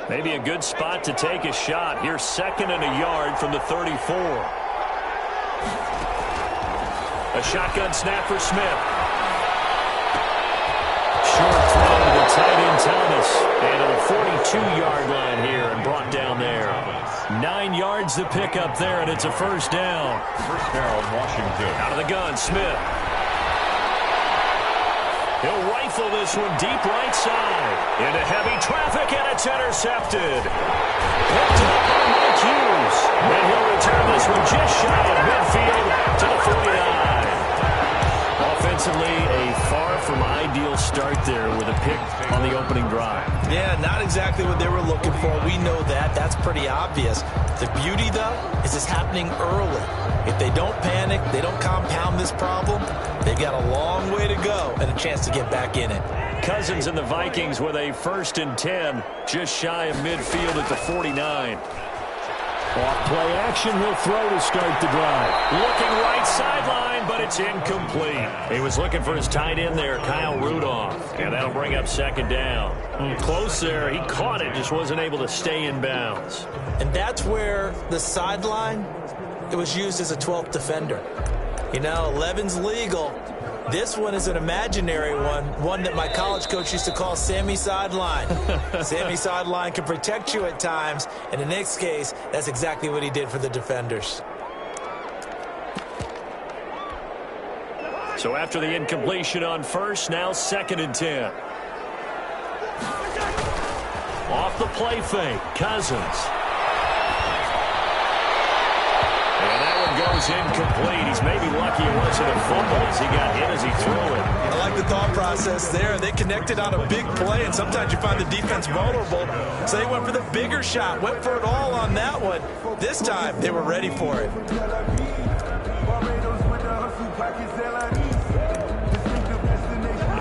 Maybe a good spot to take a shot. Here's 2nd and a yard from the 34. A shotgun snap for Smith. Short throw to the tight end, Thomas. And to the 42-yard line here and brought down there. 9 yards to pick up there, and it's a first down. First down, Washington. Out of the gun, Smith. He'll rifle this one deep right side. Into heavy traffic, and it's intercepted. Picked up by Mike Hughes. And he'll return this one just shy of midfield to the 49. Offensively, a far from ideal start there with a pick on the opening drive. Yeah, not exactly what they were looking for. We know that. That's pretty obvious. The beauty, though, is it's happening early. If they don't panic, they don't compound this problem, they've got a long way to go and a chance to get back in it. Cousins and the Vikings with a 1st and 10, just shy of midfield at the 49. Off play action, he'll throw to start the drive. Looking right sideline, but it's incomplete. He was looking for his tight end there, Kyle Rudolph, and that'll bring up 2nd down. Close there, he caught it, just wasn't able to stay in bounds. And that's where the sideline, it was used as a 12th defender. You know, 11's legal. This one is an imaginary one that my college coach used to call Sammy Sideline. Sammy Sideline can protect you at times, and in this case, that's exactly what he did for the defenders. So after the incompletion on first, now 2nd and 10. Off the play fake, Cousins. Goes incomplete. He's maybe lucky it wasn't a fumble as he got hit as he threw it. I like the thought process there. They connected on a big play, and sometimes you find the defense vulnerable. So they went for the bigger shot, went for it all on that one. This time, they were ready for it.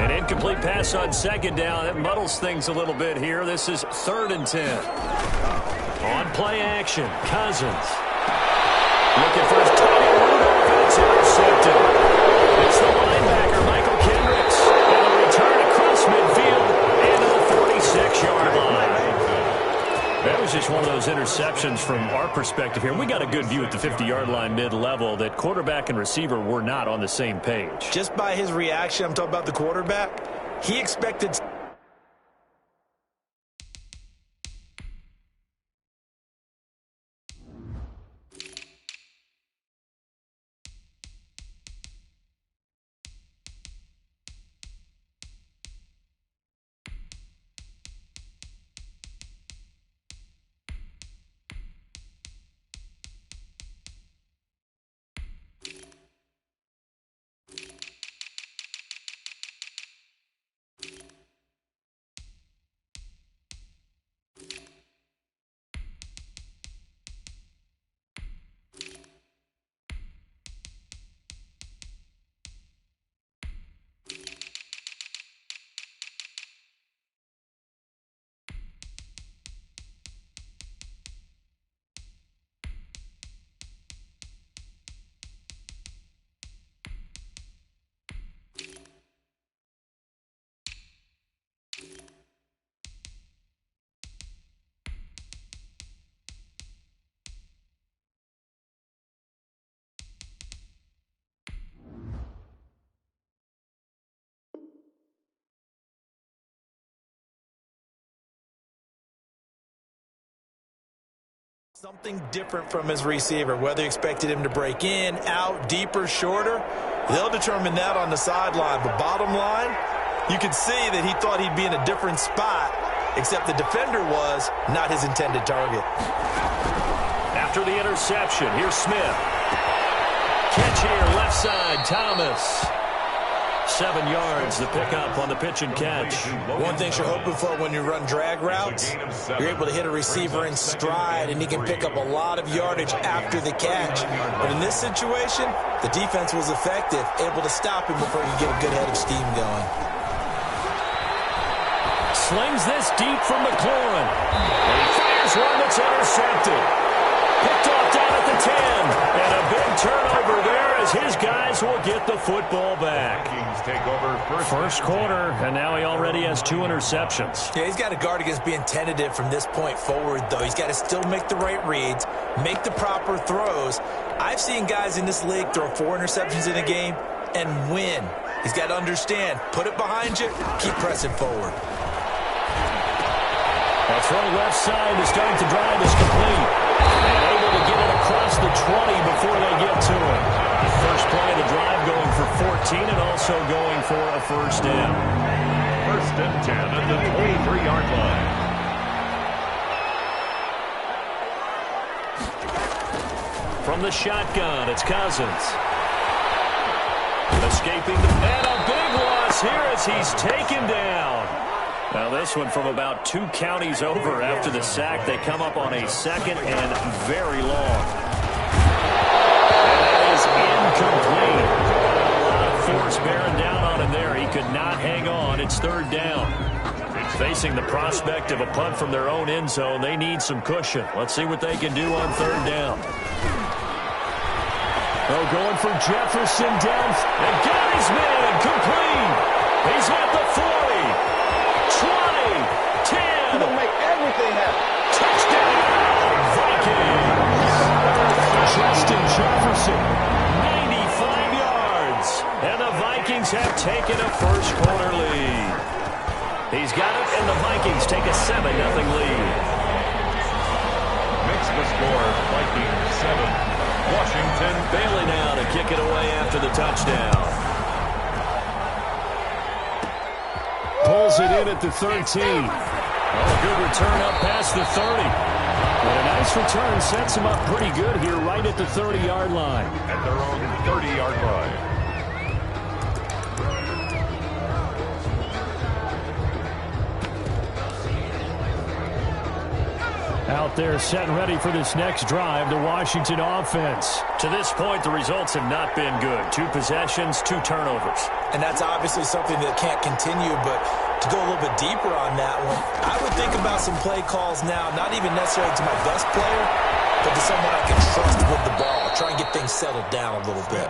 An incomplete pass on 2nd down. That muddles things a little bit here. This is 3rd and 10. On play action, Cousins. Looking for his tight end, Rudolph, and it's intercepted. It's the linebacker, Michael Kendricks. And a return across midfield into the 46-yard line. That was just one of those interceptions from our perspective here. We got a good view at the 50-yard line mid-level that quarterback and receiver were not on the same page. Just by his reaction, I'm talking about the quarterback, he expected... Something different from his receiver, whether you expected him to break in, out, deeper, shorter. They'll determine that on the sideline. But bottom line, you can see that he thought he'd be in a different spot, except the defender was not his intended target. After the interception, here's Smith. Catch here, left side, Thomas. 7 yards to pick up on the pitch and catch. One thing you're hoping for when you run drag routes, you're able to hit a receiver in stride, and he can pick up a lot of yardage after the catch. But in this situation, the defense was effective, able to stop him before he could get a good head of steam going. Slings this deep from McLaurin. And he fires one that's intercepted. Picked Picked off down at the 10. And a big turnover there as his guys will get the football back. Vikings take over First quarter, and now he already has 2 interceptions. Yeah, he's got to guard against being tentative from this point forward, though. He's got to still make the right reads, make the proper throws. I've seen guys in this league throw 4 interceptions in a game and win. He's got to understand, put it behind you, keep pressing forward. A throw left side to start the drive is complete. And able to get it across the 20 before they get to it. First play of the drive going for 14 and also going for a first down. First and 10 at the 23-yard line. From the shotgun, it's Cousins. Escaping and a big loss here as he's taken down. Now this one from about 2 counties over after the sack. They come up on a second and very long. And that is incomplete. A lot of force bearing down on him there. He could not hang on. It's third down. Facing the prospect of a punt from their own end zone, they need some cushion. Let's see what they can do on third down. Oh, going for Jefferson down and got his man complete. He's at the 40, 20, 10. He'll make everything happen. Touchdown, Vikings. Justin Jefferson, 95 yards. And the Vikings have taken a first quarter lead. He's got it, and the Vikings take a 7-0 lead. Makes the score, Vikings 7. Washington Bailey now to kick it away after the touchdown. Pulls it in at the 13. Oh, good return up past the 30. And a nice return sets him up pretty good here right at the 30-yard line. at their own 30-yard line. Out there set and ready for this next drive, the Washington offense. To this point, the results have not been good. 2 possessions, 2 turnovers. And that's obviously something that can't continue, but to go a little bit deeper on that one, I would think about some play calls now, not even necessarily to my best player, but to someone I can trust with the ball. Try and get things settled down a little bit.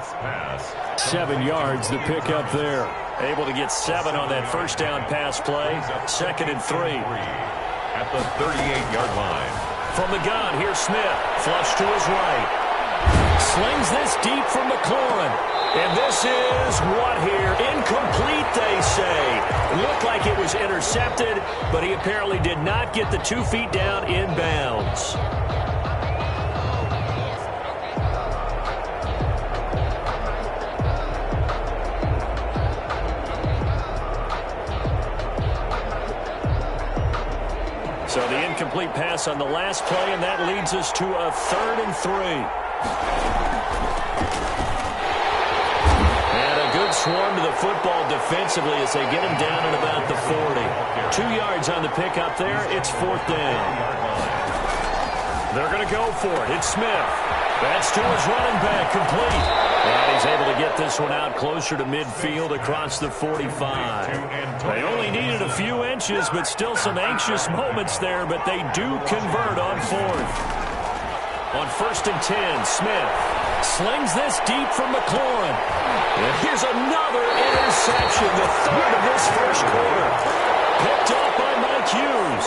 7 yards, the pick up there. Able to get 7 on that first down pass play. 2nd and 3. At the 38-yard line. From the gun, here's Smith. Flush to his right. Slings this deep from McLaurin. And this is what here? Incomplete, they say. Looked like it was intercepted, but he apparently did not get the 2 feet down in bounds. So the incomplete pass on the last play, and that leads us to a 3rd and 3. And a good swarm to the football defensively as they get him down at about the 40. 2 yards on the pickup there. It's 4th down. They're going to go for it. It's Smith. That's to his running back, complete. And he's able to get this one out closer to midfield across the 45. They only needed a few inches, but still some anxious moments there, but they do convert on 4th. On 1st and 10, Smith slings this deep from McLaurin. And here's another interception, the 3rd of this first quarter. Picked off by Mike Hughes.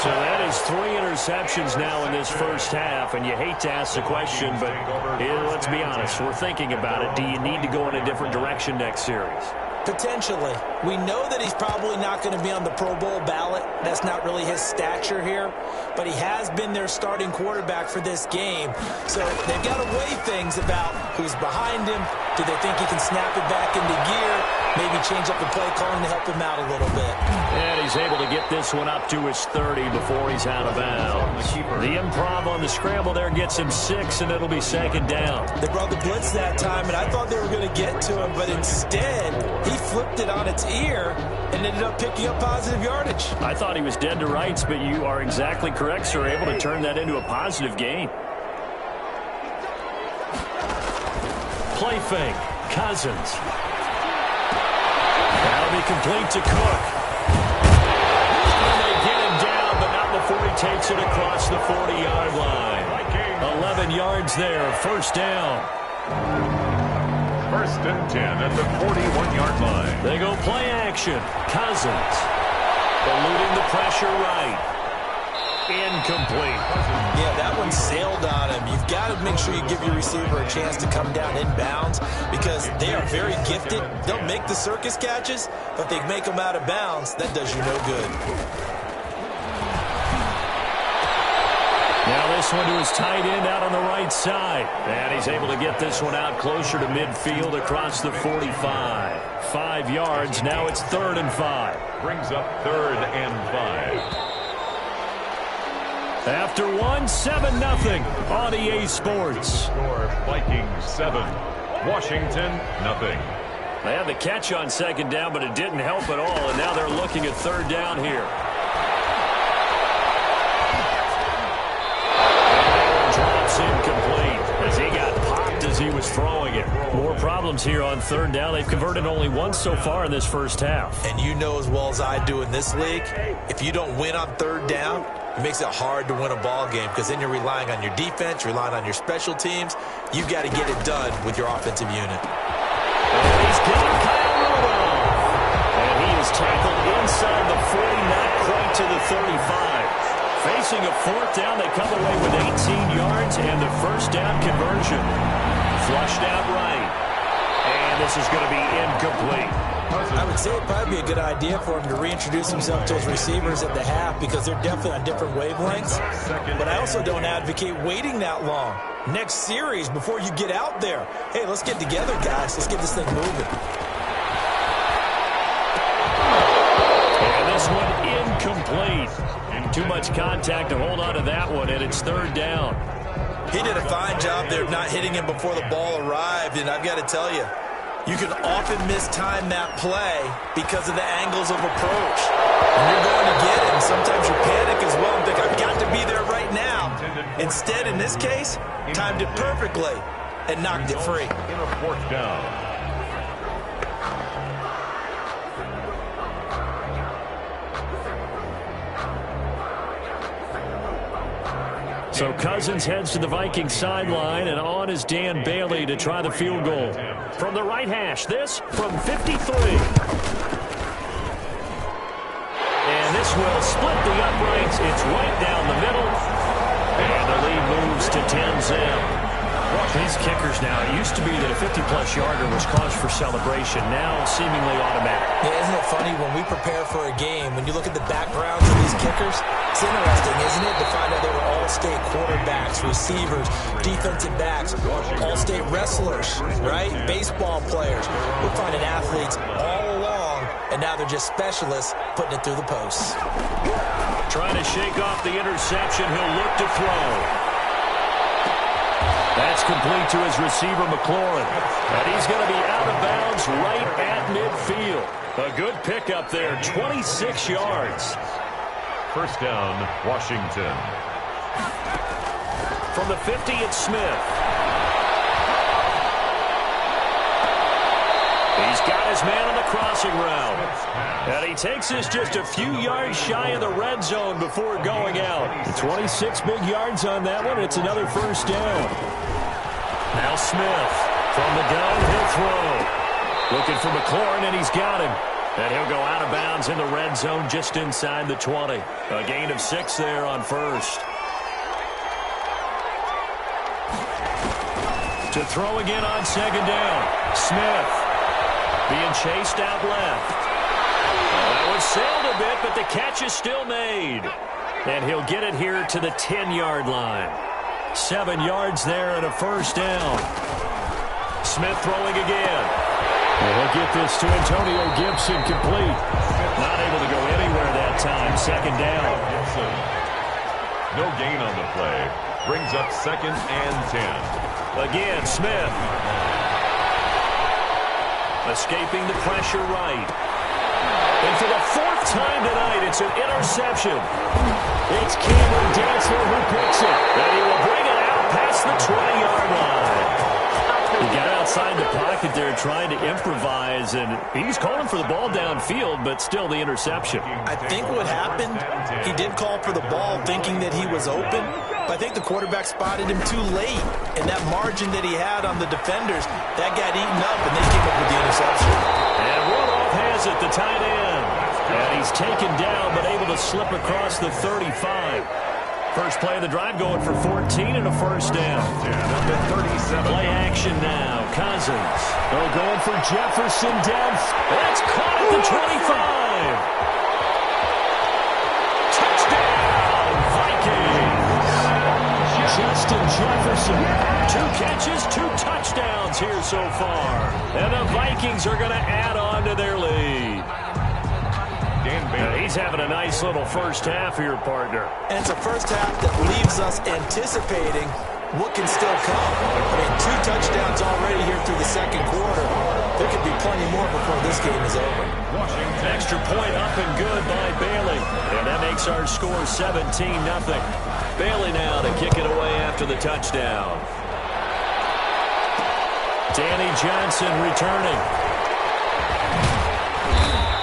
So that is 3 interceptions now in this first half, and you hate to ask the question, but let's be honest, we're thinking about it. Do you need to go in a different direction next series? Potentially. We know that he's probably not going to be on the Pro Bowl ballot. That's not really his stature here. But he has been their starting quarterback for this game. So they've got to weigh things about who's behind him. Do they think he can snap it back into gear? Maybe change up the play calling to help him out a little bit. And he's able to get this one up to his 30 before he's out of bounds. The improv on the scramble there gets him 6, and it'll be 2nd down. They brought the blitz that time, and I thought they were going to get to him, but instead he flipped it on its ear and ended up picking up positive yardage. I thought he was dead to rights, but you are exactly correct, sir. Able to turn that into a positive gain. Play fake. Cousins. That'll be complete to Cook. And they get him down, but not before he takes it across the 40-yard line. 11 yards there, first down. First and 10 at the 41-yard line. They go play action. Cousins eluding the pressure right. Incomplete. Yeah, that one sailed on him. You've got to make sure you give your receiver a chance to come down inbounds because they are very gifted. They'll make the circus catches, but they make them out of bounds. That does you no good. Now this one to his tight end out on the right side. And he's able to get this one out closer to midfield across the 45. 5 yards. Now it's 3rd and 5. Brings up 3rd and 5. After 7-0 on EA Sports. Score Vikings 7, Washington nothing. They had the catch on 2nd down, but it didn't help at all, and now they're looking at 3rd down here. And drops incomplete as he got popped as he was throwing it. More problems here on 3rd down. They've converted only once so far in this first half. And you know as well as I do in this league, if you don't win on 3rd down, it makes it hard to win a ball game because then you're relying on your defense, you're relying on your special teams. You've got to get it done with your offensive unit. And he's got Kyle Rudolph. And he is tackled inside the 40, not quite to the 35. Facing a 4th down, they come away with 18 yards and the first down conversion. Flushed out right. And this is going to be incomplete. I would say it'd probably be a good idea for him to reintroduce himself to his receivers at the half because they're definitely on different wavelengths. But I also don't advocate waiting that long. Next series, before you get out there, hey, let's get together, guys. Let's get this thing moving. And this one incomplete. Too much contact to hold on to that one, and it's 3rd down. He did a fine job there of not hitting him before the ball arrived, and I've got to tell you, you can often mistime that play because of the angles of approach. When you're going to get him, sometimes you panic as well and think, I've got to be there right now. Instead, in this case, timed it perfectly and knocked it free. In a 4th down. So Cousins heads to the Vikings sideline, and on is Dan Bailey to try the field goal. From the right hash, this from 53. And this will split the uprights. It's right down the middle. And the lead moves to 10-0. These kickers now, it used to be that a 50-plus yarder was cause for celebration. Now seemingly automatic. Yeah, isn't it funny when we prepare for a game, when you look at the backgrounds of these kickers, it's interesting, isn't it, to find out they were all-state quarterbacks, receivers, defensive backs, all-state wrestlers, right? Baseball players. We're finding athletes all along, and now they're just specialists putting it through the posts. Trying to shake off the interception. He'll look to throw. That's complete to his receiver, McLaurin. And he's going to be out of bounds right at midfield. A good pickup there, 26 yards. First down, Washington. From the 50, it's Smith. He's got his man on the crossing route. And he takes this just a few yards shy of the red zone before going out. 26 big yards on that one. It's another first down. Now Smith from the gun, he'll throw. Looking for McLaurin, and he's got him. And he'll go out of bounds in the red zone just inside the 20. A gain of 6 there on first. To throw again on 2nd down. Smith being chased out left. That was sailed a bit, but the catch is still made. And he'll get it here to the 10-yard line. 7 yards there and a first down. Smith throwing again. And he'll get this to Antonio Gibson complete. Not able to go anywhere that time. 2nd down. Gibson. No gain on the play. Brings up 2nd and 10. Again, Smith. Escaping the pressure right. And for the 4th time tonight, it's an interception. It's Cameron Dantzler who picks it. And he will bring it out past the 20-yard line. He got out inside the pocket there trying to improvise, and he was calling for the ball downfield, but still the interception. I think what happened, he did call for the ball thinking that he was open, but I think the quarterback spotted him too late, and that margin that he had on the defenders, that got eaten up, and they came up with the interception. And Rudolph has it, the tight end. And he's taken down, but able to slip across the 35. First play of the drive going for 14 and a first down. Play action now. Cousins. Oh, going for Jefferson down. That's caught at the 25. Touchdown, Vikings. Justin Jefferson. 2 catches, 2 touchdowns here so far. And the Vikings are going to add on to their lead. He's having a nice little first half here, partner. And it's a first half that leaves us anticipating what can still come. I mean, 2 touchdowns already here through the second quarter. There could be plenty more before this game is over. Extra point up and good by Bailey. And that makes our score 17-0. Bailey now to kick it away after the touchdown. Danny Johnson returning.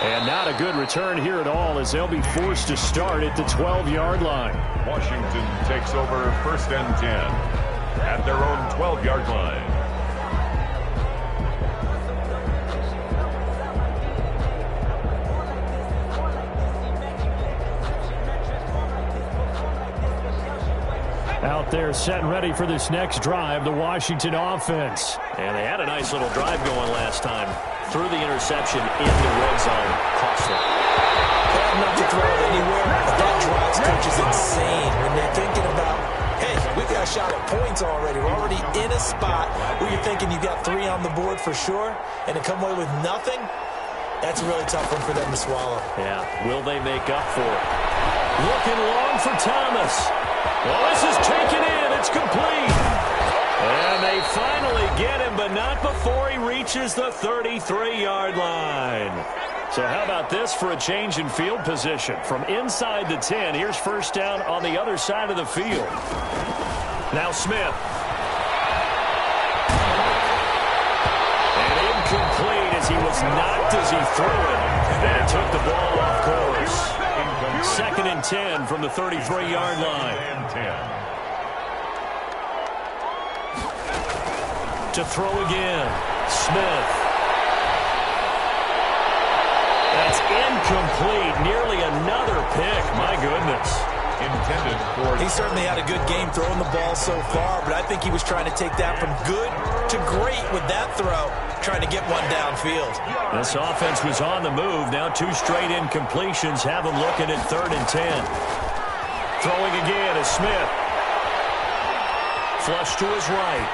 And not a good return here at all, as they'll be forced to start at the 12-yard line. Washington takes over 1st and 10 at their own 12-yard line. Out there set and ready for this next drive, the Washington offense. And they had a nice little drive going last time. Through the interception in the red zone. Costly. They have enough to throw it anywhere, but that drives coaches insane when they're thinking about, hey, we've got a shot at points already. We're already in a spot where you're thinking you got 3 on the board for sure, and to come away with nothing, that's a really tough one for them to swallow. Yeah, will they make up for it? Looking long for Thomas. Well, this is taken in. It's complete. And they finally get him, but not before he reaches the 33-yard line. So how about this for a change in field position? From inside the 10, here's first down on the other side of the field. Now Smith. And incomplete as he was knocked as he threw it. And took the ball off course. 2nd and 10 from the 33-yard line. To throw again. Smith. That's incomplete. Nearly another pick. My goodness. Intended for... He certainly had a good game throwing the ball so far, but I think he was trying to take that from good to great with that throw, trying to get one downfield. This offense was on the move. Now 2 straight incompletions have them looking at 3rd and 10. Throwing again is Smith. Flush to his right.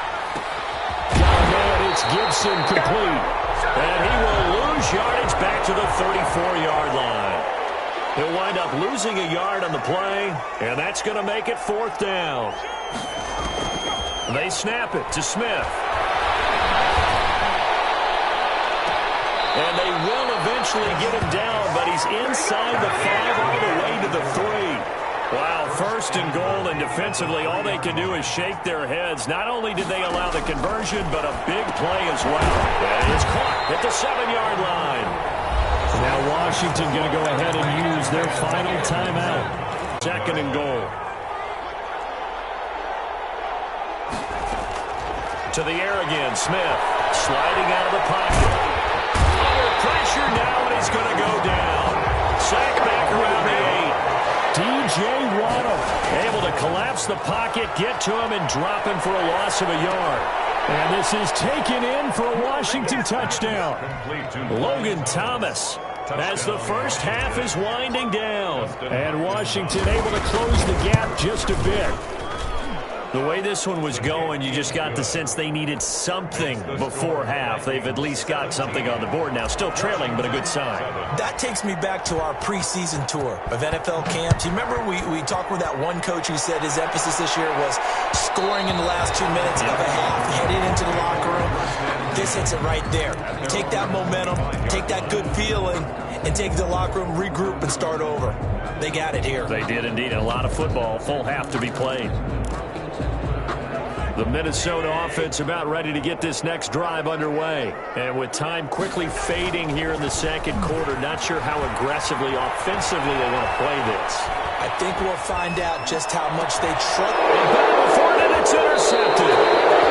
And it's Gibson complete. And he will lose yardage back to the 34-yard line. He'll wind up losing a yard on the play, and that's going to make it 4th down. They snap it to Smith. And they will eventually get him down, but he's inside the 5 all the way to the 3. Wow, 1st and goal, and defensively all they can do is shake their heads. Not only did they allow the conversion, but a big play as well. And it's caught at the 7-yard line. Now Washington going to go ahead and use their final timeout. 2nd and goal. To the air again, Smith sliding out of the pocket. Under pressure now, and he's going to go down. Sacked back around the 8. D.J. Waddle able to collapse the pocket, get to him, and drop him for a loss of a yard. And this is taken in for a Washington touchdown. Logan Thomas, as the first half is winding down. And Washington able to close the gap just a bit. The way this one was going, you just got the sense they needed something before half. They've at least got something on the board now. Still trailing, but a good sign. That takes me back to our preseason tour of NFL camps. You remember we talked with that one coach who said his emphasis this year was scoring in the last 2 minutes of a half, heading into the locker room. This hits it right there. Take that momentum, take that good feeling, and take the locker room, regroup, and start over. They got it here. They did indeed. A lot of football, full half to be played. The Minnesota offense about ready to get this next drive underway. And with time quickly fading here in the second quarter, not sure how aggressively, offensively they want to play this. I think we'll find out just how much they trust. And back before it, and it's intercepted.